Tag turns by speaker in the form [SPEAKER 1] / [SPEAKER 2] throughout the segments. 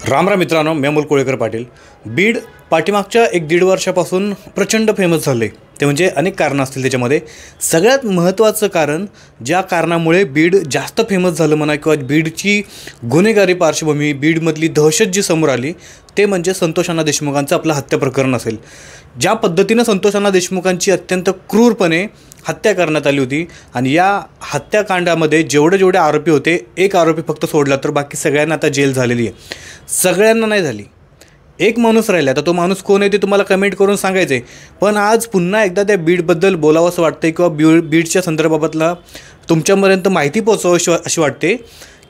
[SPEAKER 1] राम राम मित्रांनो, मी अमोल कोळेकर पाटील. बीड पाठीमागच्या 1-1.5 वर्षापासून प्रचंड फेमस झाले. ते म्हणजे अनेक कारणं असतील. त्याच्यामध्ये सगळ्यात महत्त्वाचं कारण, ज्या कारणामुळे बीड जास्त फेमस झालं म्हणा, किंवा बीडची गुन्हेगारी पार्श्वभूमी, बीडमधली दहशत जी समोर आली, ते म्हणजे संतोष अण्णा देशमुखांचं आपलं हत्या प्रकरण असेल. ज्या पद्धतीनं संतोष अण्णा देशमुखांची अत्यंत क्रूरपणे हत्या करण्यात आली होती, आणि या हत्याकांडामध्ये जेवढे आरोपी होते, एक आरोपी फक्त सोडला, तर बाकी सगळ्यांना आता जेल झालेली आहे. सगळ्यांना नाही झाली, एक माणूस राहिला. आता तो माणूस कोण आहे ते तुम्हाला कमेंट करून सांगायचं आहे. पण आज पुन्हा एकदा त्या बीडबद्दल बोलावं असं वाटतं, किंवा बीडच्या संदर्भातला तुमच्यापर्यंत माहिती पोहोचवावी अशी वाटते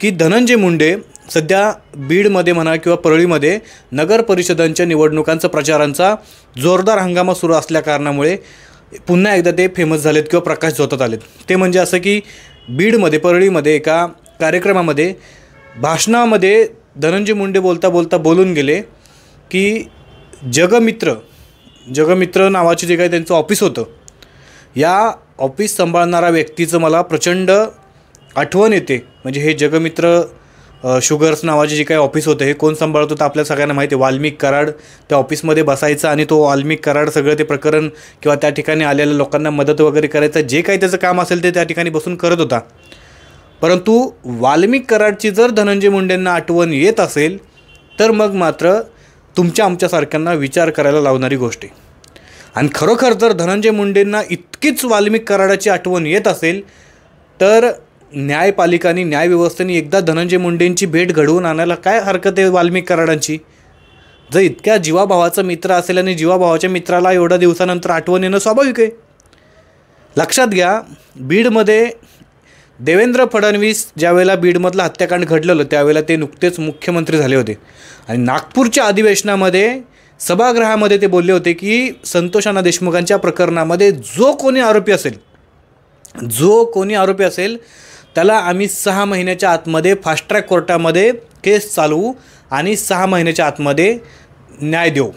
[SPEAKER 1] की धनंजय मुंडे सध्या बीडमध्ये म्हणा किंवा परळीमध्ये नगर परिषदांच्या निवडणुकांचा प्रचारांचा जोरदार हंगामा सुरू असल्या कारणामुळे पुन्हा एकदा ते फेमस झालेत किंवा प्रकाश झोतात आलेत. ते म्हणजे असं की बीडमध्ये, परळीमध्ये एका कार्यक्रमामध्ये भाषणामध्ये धनंजय मुंडे बोलता बोलून गेले की जगमित्र नावाचे जे काही त्यांचं ऑफिस होतं, या ऑफिस सांभाळणारा व्यक्तीचं मला प्रचंड आठवण येते. म्हणजे हे जगमित्र शुगर्स नावाचे जे काही ऑफिस होतं, हे कोण सांभाळत होतं आपल्या सगळ्यांना माहिती आहे. वाल्मिक कराड त्या ऑफिसमध्ये बसायचा, आणि तो वाल्मिक कराड सगळं ते प्रकरण किंवा त्या ठिकाणी आलेल्या लोकांना मदत वगैरे करायचं, जे काही त्याचं काम असेल ते त्या ठिकाणी बसून करत होता. परंतु वाल्मिक कराडची जर धनंजय मुंडेंना आठवण येत असेल, तर मग मात्र तुमच्या आमच्यासारख्यांना विचार करायला लावणारी गोष्ट आहे. आणि खरोखर जर धनंजय मुंडेंना इतकीच वाल्मिक कराडाची आठवण येत असेल, तर न्यायपालिकांनी, न्यायव्यवस्थेने एकदा धनंजय मुंडेंची भेट घडवून आणायला काय हरकत आहे वाल्मिक कराडांची? जर इतक्या जीवाभावाचा मित्र असेल आणि जीवाभावाच्या मित्राला एवढ्या दिवसानंतर आठवण येणं स्वाभाविक आहे. लक्षात घ्या, बीडमध्ये देवेंद्र फडणवीस ज्यावेळेला बीडमधलं हत्याकांड घडलेलं, त्यावेळेला ते नुकतेच मुख्यमंत्री झाले होते, आणि नागपूरच्या अधिवेशनामध्ये सभागृहामध्ये ते बोलले होते की संतोष अण्णा देशमुखांच्या प्रकरणामध्ये जो कोणी आरोपी असेल त्याला आम्ही 6 महिन्याच्या आतमध्ये फास्ट ट्रॅक कोर्टामध्ये केस चालवू आणि 6 महिन्याच्या आतमध्ये न्याय देऊ,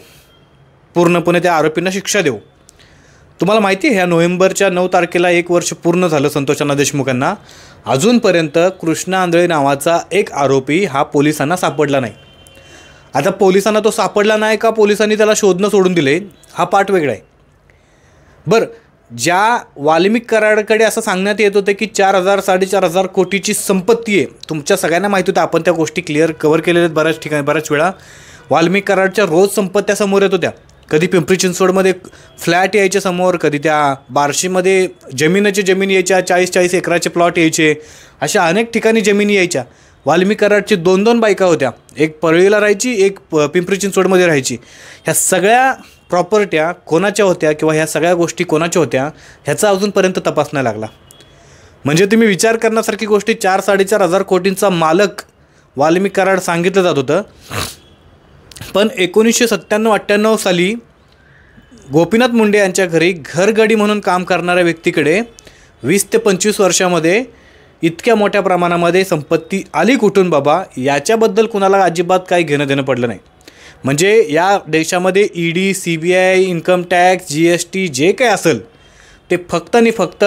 [SPEAKER 1] पूर्णपणे त्या आरोपींना शिक्षा देऊ. तुम्हाला माहिती आहे, ह्या नोव्हेंबरच्या 9 तारखेला 1 वर्ष पूर्ण झालं संतोष अण्णा देशमुखांना. अजूनपर्यंत कृष्णा आंधळे नावाचा एक आरोपी हा पोलिसांना सापडला नाही. आता पोलिसांना तो सापडला नाही का पोलिसांनी त्याला शोधणं सोडून दिले, हा पाठ वेगळा आहे. बरं, ज्या वाल्मिक कराडकडे असं सांगण्यात येत होतं की 4,000-4,500 कोटीची संपत्ती आहे, तुमच्या सगळ्यांना माहिती होतं, आपण त्या गोष्टी कव्हर केलेल्या आहेत बऱ्याच ठिकाणी, बऱ्याच वेळा. वाल्मिक कराडच्या रोज संपत्त्या समोर येत होत्या. कधी पिंपरी चिंचवडमध्ये फ्लॅट यायचे समोर, कधी त्या बार्शीमध्ये जमीन यायच्या, 40-40 एकराचे प्लॉट यायचे, अशा अनेक ठिकाणी जमिनी यायच्या. वाल्मिक कराडची 2-2 बायका होत्या, एक परळीला राहायची, एक पिंपरी चिंचवडमध्ये राहायची. ह्या सगळ्या प्रॉपर्ट्या कोणाच्या होत्या किंवा ह्या सगळ्या गोष्टी कोणाच्या होत्या ह्याचा अजूनपर्यंत तपास नाही लागला. म्हणजे तुम्ही विचार करण्यासारखी गोष्टी, 4,000-4,500 कोटींचा मालक वाल्मिक कराड सांगितलं जात होतं. पण 1997-98 साली गोपीनाथ मुंडे यांच्या घरी घरगडी म्हणून काम करणाऱ्या व्यक्तीकडे 20 ते 25 वर्षामध्ये इतक्या मोठ्या प्रमाणामध्ये संपत्ती आली कुठून बाबा, याच्याबद्दल कुणाला अजिबात काही घेणं देणं पडलं नाही. म्हणजे या देशामध्ये ED, CBI, income tax, GST जे काही असेल ते फक्त आणि फक्त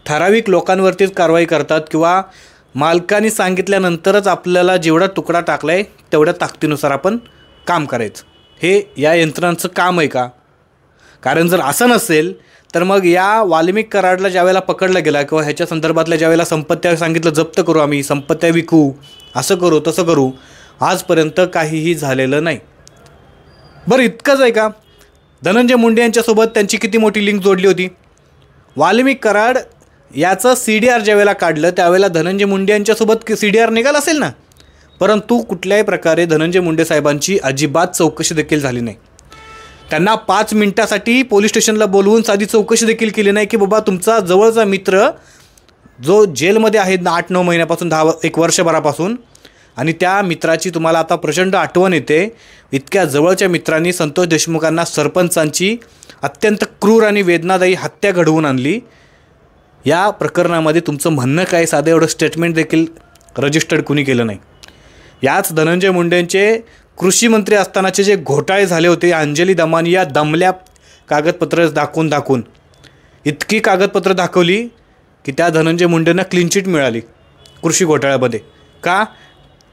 [SPEAKER 1] ठराविक लोकांवरतीच कारवाई करतात, किंवा मालकाने सांगितल्यानंतरच आपल्याला जेवढा तुकडा टाकला आहे तेवढ्या ताकदीनुसार आपण काम करायचं. हे या यंत्रणांचं काम आहे का? कारण जर असं नसेल तर मग या वाल्मिक कराडला ज्यावेळेला पकडला गेला, किंवा ह्याच्या संदर्भातल्या ज्यावेळेला संपत्त्या सांगितलं जप्त करू, आम्ही संपत्त्या विकू, असं करू तसं करू, आजपर्यंत काहीही झालेलं नाही. बरं, इतकंच आहे का? धनंजय मुंडे यांच्यासोबत त्यांची किती मोठी लिंक जोडली होती. वाल्मिक कराड याचं CDR ज्यावेळेला काढलं त्यावेळेला धनंजय मुंडे यांच्यासोबत CDR निघाला असेल ना, परंतु कुठल्याही प्रकारे धनंजय मुंडे साहेबांची अजिबात चौकशी देखील झाली नाही. त्यांना 5 मिनिटासाठी पोलीस स्टेशनला बोलवून साधी चौकशी देखील केली नाही की बाबा तुमचा जवळचा मित्र जो जेलमध्ये आहे 8-9 महिन्यापासून, 1 वर्षभरापासून, आणि त्या मित्राची तुम्हाला आता प्रचंड आठवण येते. इतक्या जवळच्या मित्रांनी संतोष देशमुखांना सरपंचांची अत्यंत क्रूर आणि वेदनादायी हत्या घडवून आणली. या प्रकरणामध्ये तुमचं म्हणणं काय? साधं एवढं स्टेटमेंट देखील रजिस्टर्ड कुणी केलं नाही. याच धनंजय मुंडेंचे कृषी मंत्री असतानाचे जे घोटाळे झाले होते, अंजली दमानी या दमल्या कागदपत्र दाखवून इतकी कागदपत्र दाखवली की त्या धनंजय मुंडेंना क्लीन चिट मिळाली कृषी घोटाळ्यामध्ये. का?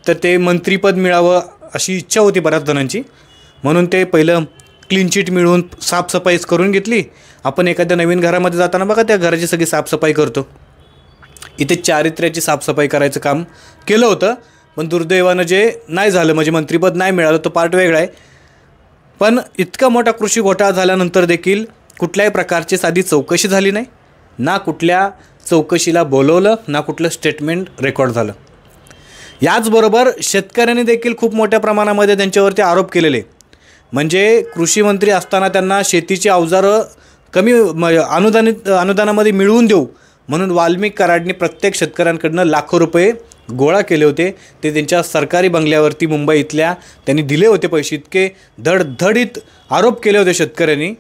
[SPEAKER 1] तर ते मंत्रीपद मिळावं अशी इच्छा होती बऱ्याच जणांची, म्हणून ते पहिलं क्लीन चिट मिळवून साफसफाईच करून घेतली. आपण एखाद्या नवीन घरामध्ये जाताना बघा त्या घराची सगळी साफसफाई करतो. इथे चारित्र्याची साफसफाई करायचं काम केलं होतं, पण दुर्दैवानं जे नाही झालं, म्हणजे मंत्रिपद नाही मिळालं, तो पार्ट वेगळा आहे. पण इतका मोठा कृषी घोटाळा झाल्यानंतर देखील कुठल्याही प्रकारची साधी चौकशी झाली नाही, ना कुठल्या चौकशीला बोलवलं, ना कुठलं स्टेटमेंट रेकॉर्ड झालं. याचबरोबर शेतकऱ्यांनी देखील खूप मोठ्या प्रमाणामध्ये त्यांच्यावरती आरोप केलेले. म्हणजे कृषी मंत्री असताना त्यांना शेतीची अवजारं कमी अनुदानामध्ये मिळवून देऊ म्हणून वाल्मिक कराडनी प्रत्येक शेतकऱ्यांकडनं लाखो रुपये गोळा केले होते. ते त्यांच्या सरकारी बंगल्यावरती मुंबई इथल्या त्यांनी दिले होते पैसे. इतके धडधडीत आरोप केले होते शेतकऱ्यांनी,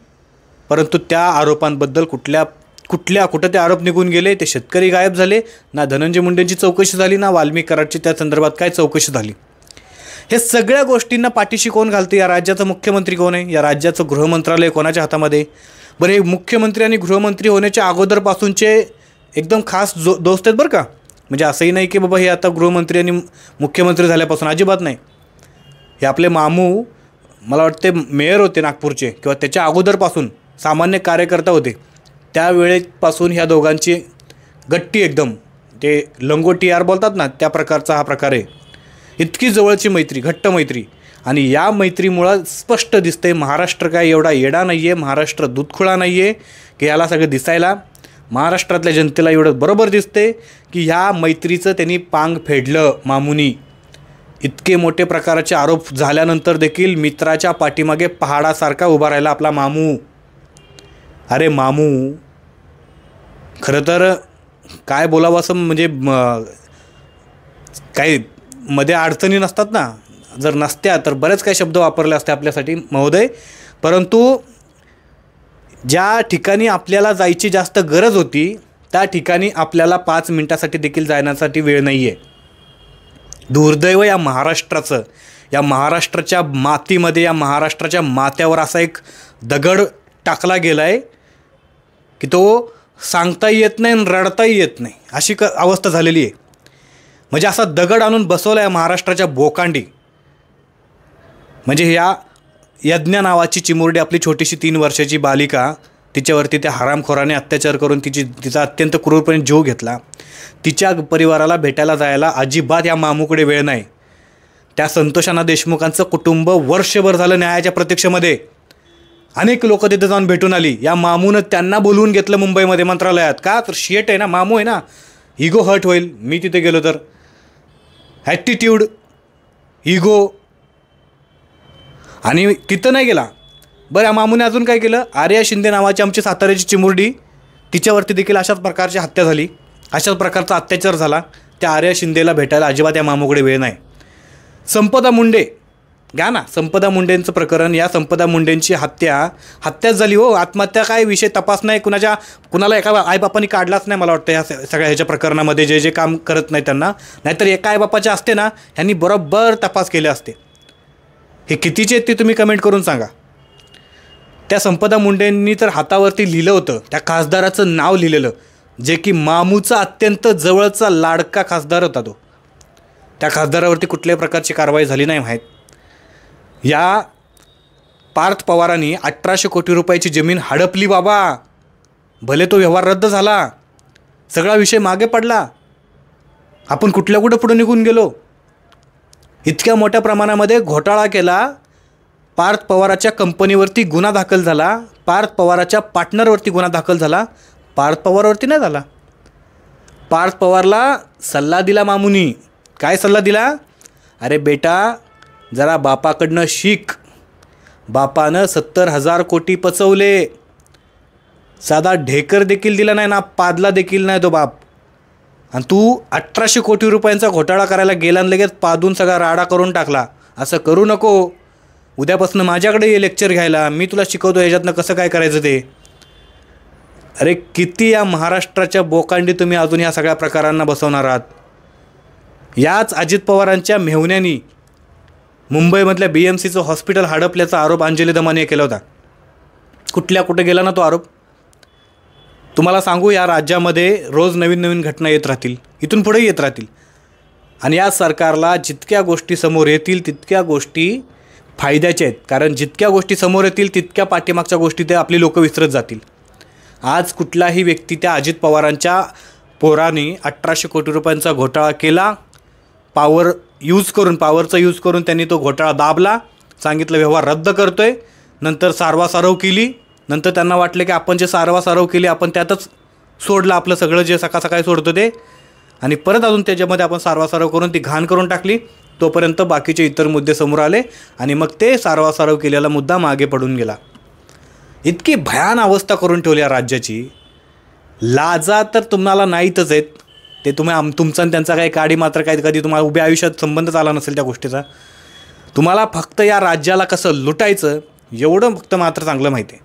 [SPEAKER 1] परंतु त्या आरोपांबद्दल कुठं ते आरोप निघून गेले, ते शेतकरी गायब झाले. ना धनंजय मुंडेंची चौकशी झाली, ना वाल्मिक कराडची त्या संदर्भात काय चौकशी झाली. हे सगळ्या गोष्टींना पाठीशी कोण घालते? या राज्याचा मुख्यमंत्री कोण आहे? या राज्याचं गृहमंत्रालय कोणाच्या हातामध्ये? बरं, हे मुख्यमंत्री आणि गृहमंत्री होण्याच्या अगोदरपासूनचे एकदम खास दोस्त आहेत बरं का. म्हणजे असंही नाही की बाबा हे आता गृहमंत्री आणि मुख्यमंत्री झाल्यापासून, अजिबात नाही. हे आपले मामू मला वाटते मेयर होते नागपूरचे, किंवा त्याच्या अगोदरपासून सामान्य कार्यकर्ता होते. त्यावेळेपासून ह्या दोघांची गट्टी एकदम, ते लंगोटी यार बोलतात ना, त्या प्रकारचा हा प्रकार आहे. इतकी जवळची मैत्री, घट्ट मैत्री. आणि या मैत्रीमुळं स्पष्ट दिसतंय महाराष्ट्र काय एवढा येडा नाही आहे, महाराष्ट्र दूधखुळा नाही आहे की याला सगळं दिसायला. महाराष्ट्रातल्या जनतेला एवढं बरोबर दिसते की ह्या मैत्रीचं त्यांनी पांग फेडलं मामूनी. इतके मोठे प्रकारचे आरोप झाल्यानंतर देखील मित्राच्या पाठीमागे पहाडासारखा उभा राहिला आपला मामू. अरे मामू, खरं तर काय बोलावं असं, म्हणजे काही मध्ये अडचणी नसतात ना, जर नसत्या तर बरेच काही शब्द वापरले असते आपल्यासाठी महोदय. परंतु ज्या ठिकाणी आपल्याला जायची जास्त गरज होती त्या ठिकाणी आपल्याला 5 मिनटासाठी देखील जाण्यासाठी वेळ नाही आहे. दुर्दैव या महाराष्ट्राचं. या महाराष्ट्राच्या मातीमध्ये, या महाराष्ट्राच्या माथ्यावर असा एक दगड टाकला गेला आहे की तो सांगताही येत नाही आणि रडताही येत नाही, अशी अवस्था झालेली आहे. म्हणजे असा दगड आणून बसवला आहे महाराष्ट्राच्या बोकांडी. म्हणजे ह्या यज्ञा नावाची चिमुरडी, आपली छोटीशी 3 वर्षाची बालिका, तिच्यावरती त्या हरामखोराने अत्याचार करून तिचा अत्यंत क्रूरपणे जीव घेतला. तिच्या परिवाराला भेटायला जायला अजिबात या मामूकडे वेळ नाही. त्या संतोषाना देशमुखांचं कुटुंब वर्षभर झालं न्यायाच्या प्रतीक्षेमध्ये. अनेक लोक तिथे जाऊन भेटून आली. या मामूनं त्यांना बोलवून घेतलं मुंबईमध्ये मंत्रालयात. का तर शेट आहे ना, मामू आहे ना, इगो हर्ट होईल मी तिथे गेलो तर. Attitude, ego. आणि तिथं नाही गेला. बरं, या मामूने अजून काय केलं? आर्या शिंदे नावाची आमची साताऱ्याची चिमुरडी, तिच्यावरती देखील अशाच प्रकारची हत्या झाली, अशाच प्रकारचा अत्याचार झाला. त्या आर्या शिंदेला भेटायला अजिबात या मामूकडे वेळ नाही. संपदा मुंडे घ्या ना, संपदा मुंडेंचं प्रकरण. या संपदा मुंडेंची हत्याच झाली हो. आत्महत्या काय विषय तपास नाही, कुणाला एका आईबापांनी काढलाच नाही मला वाटतं ह्या सगळ्या ह्याच्या प्रकरणामध्ये. जे काम करत नाही त्यांना, नाहीतर एका आईबापाचे असते ना, ह्यांनी बरोबर तपास केले असते. हे कितीचे आहेत ते तुम्ही कमेंट करून सांगा. त्या संपदा मुंडेंनी तर हातावरती लिहिलं होतं, त्या खासदाराचं नाव लिहिलेलं, जे की मामूचा अत्यंत जवळचा लाडका खासदार होता तो. त्या खासदारावरती कुठल्याही प्रकारची कारवाई झाली नाही माहीत. या पार्थ पवारांनी 1800 कोटी रुपयाची जमीन हडपली बाबा. भले तो व्यवहार रद्द झाला, सगळा विषय मागे पडला, आपण कुठं पुढे निघून गेलो. इतक्या मोठ्या प्रमाणामध्ये घोटाळा केला. पार्थ पवाराच्या कंपनीवरती गुन्हा दाखल झाला, पार्थ पवाराच्या पार्टनरवरती गुन्हा दाखल झाला. पार्थ पवारवरती नाही झाला. पार्थ पवारला सल्ला दिला मामूनी. काय सल्ला दिला? अरे बेटा, जरा बापाकडनं शिक. बापानं 70,000 कोटी पचवले. साधा ढेकर देखील दिला नाही ना, पादला देखील नाही तो बाप. आणि तू 1800 कोटी रुपयांचा घोटाळा करायला गेला आणि लगेच पादून सगळा राडा करून टाकला. असं करू नको. उद्यापासून माझ्याकडे ये लेक्चर घ्यायला, मी तुला शिकवतो ह्याच्यातनं कसं काय करायचं ते. अरे किती या महाराष्ट्राच्या बोकांडी तुम्ही अजून या सगळ्या प्रकारांना बसवणार आहात. याच अजित पवारांच्या मेहुण्यानी मुंबईमधल्या BMCचं हॉस्पिटल हडपल्याचा आरोप अंजली दमाने केला होता. कुठे गेला ना तो आरोप. तुम्हाला सांगू, या राज्यामध्ये रोज नवीन घटना येत राहतील, इथून पुढे येत राहतील. आणि या सरकारला जितक्या गोष्टी समोर येतील तितक्या गोष्टी फायद्याच्या आहेत, कारण जितक्या गोष्टी समोर येतील तितक्या पाठीमागच्या गोष्टी ते आपली लोकं विसरत जातील. आज कुठलाही व्यक्ती त्या अजित पवारांच्या पोराने 1800 कोटी रुपयांचा घोटाळा केला, पावरचा यूज करून त्यांनी तो घोटाळा दाबला, सांगितलं व्यवहार रद्द करतोय. नंतर सारवासारव केली. नंतर त्यांना वाटलं की आपण जे सारवासारव केली आपण त्यातच सोडलं आपलं सगळं जे सकाळी सोडतो ते, आणि परत अजून त्याच्यामध्ये आपण सारवासारव करून ती घाण करून टाकली. तोपर्यंत बाकीचे इतर मुद्दे समोर आले आणि मग ते सारवासारव केलेला मुद्दा मागे पडून गेला. इतकी भयान अवस्था करून ठेवली या राज्याची. लाजा तर तुम्हाला नाहीतच आहेत. ते तुमचा आणि त्यांचा काही काडी मात्र काय कधी तुम्हाला उभ्या आयुष्यात संबंधच आला नसेल त्या गोष्टीचा. तुम्हाला फक्त या राज्याला कसं लुटायचं एवढं फक्त मात्र चांगलं माहिती आहे.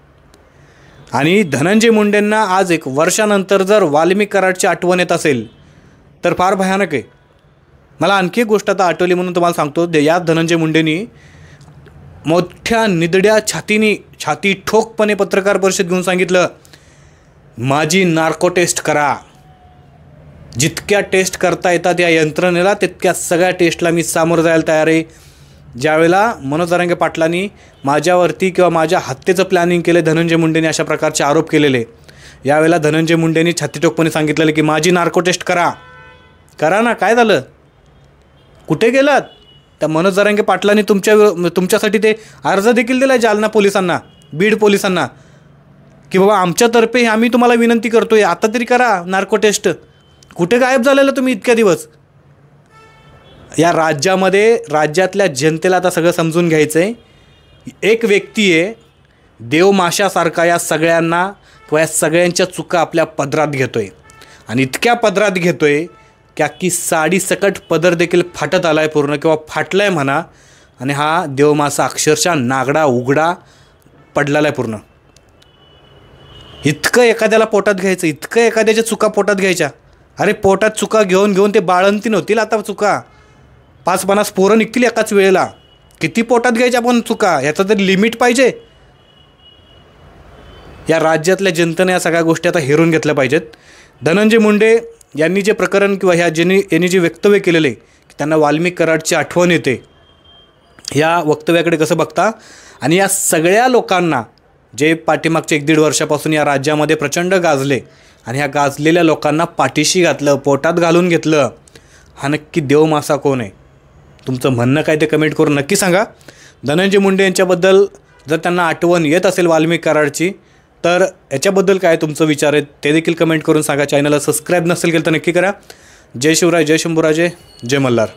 [SPEAKER 1] आणि धनंजय मुंडेंना आज 1 वर्षानंतर जर वाल्मिक कराडची आठवण येत असेल तर फार भयानक आहे. मला आणखी एक गोष्ट आता आठवली म्हणून तुम्हाला सांगतो. या धनंजय मुंडेंनी मोठ्या निदड्या छाती ठोकपणे पत्रकार परिषद घेऊन सांगितलं, माझी नार्को टेस्ट करा. जितक्या टेस्ट करता येतात या यंत्रणेला तितक्या सगळ्या टेस्टला मी सामोरं जायला तयार आहे. ज्यावेळेला मनोज जरांगे पाटलांनी माझ्यावरती किंवा माझ्या हत्येचं प्लॅनिंग केलं, धनंजय मुंडेंनी अशा प्रकारचे आरोप केलेले, यावेळेला धनंजय मुंडेंनी छातीठोकपणे सांगितलेलं की माझी नार्को टेस्ट करा ना. काय झालं? कुठे गेलात? त्या मनोज जरांगे पाटलांनी तुमच्यासाठी ते अर्ज देखील दिला जालना पोलिसांना, बीड पोलिसांना, की बाबा आमच्यातर्फे आम्ही तुम्हाला विनंती करतोय आता तरी करा नार्को टेस्ट. कुठे गायब झालेलं तुम्ही इतक्या दिवस? या राज्यातल्या जनतेला आता सगळं समजून घ्यायचं आहे. एक व्यक्ती आहे देवमाशासारखा या सगळ्यांना किंवा या सगळ्यांच्या चुका आपल्या पदरात घेतोय, आणि इतक्या पदरात घेतोय की साडी सकट पदर देखील फाटत आला आहे पूर्ण, किंवा फाटला आहे म्हणा. आणि हा देवमासा अक्षरशः नागडा उघडा पडलेला आहे पूर्ण. इतकं एखाद्याला पोटात घ्यायचं, इतकं एखाद्याच्या चुका पोटात घ्यायच्या. अरे पोटात चुका घेऊन ते बाळंतीन होतील आता चुका. 5-50 पोरं निघतील एकाच वेळेला. किती पोटात घ्यायच्या पण चुका, याचं तरी लिमिट पाहिजे. या राज्यातल्या जनतेने या सगळ्या गोष्टी आता हेरून घेतल्या पाहिजेत. धनंजय मुंडे यांनी जे प्रकरण किंवा यांनी जे वक्तव्य केलेले की त्यांना वाल्मिक कराडची आठवण येते, या वक्तव्याकडे कसं बघता? आणि या सगळ्या लोकांना जे पाठीमागच्या 1-1.5 वर्षापासून या राज्यामध्ये प्रचंड गाजले आणि ह्या गाजलेल्या लोकांना पाठीशी घातलं, पोटात घालून घेतलं, हा नक्की देवमासा कोण आहे? तुमचं म्हणणं काय ते कमेंट करून नक्की सांगा. धनंजय मुंडे यांच्याबद्दल जर त्यांना आठवण येत असेल वाल्मिक कराडची तर याच्याबद्दल काय तुमचं विचार आहेत ते देखील कमेंट करून सांगा. चॅनलला सबस्क्राईब नसेल केलं तर नक्की करा. जय शिवराय, जय शंभूराजे, जय मल्हार.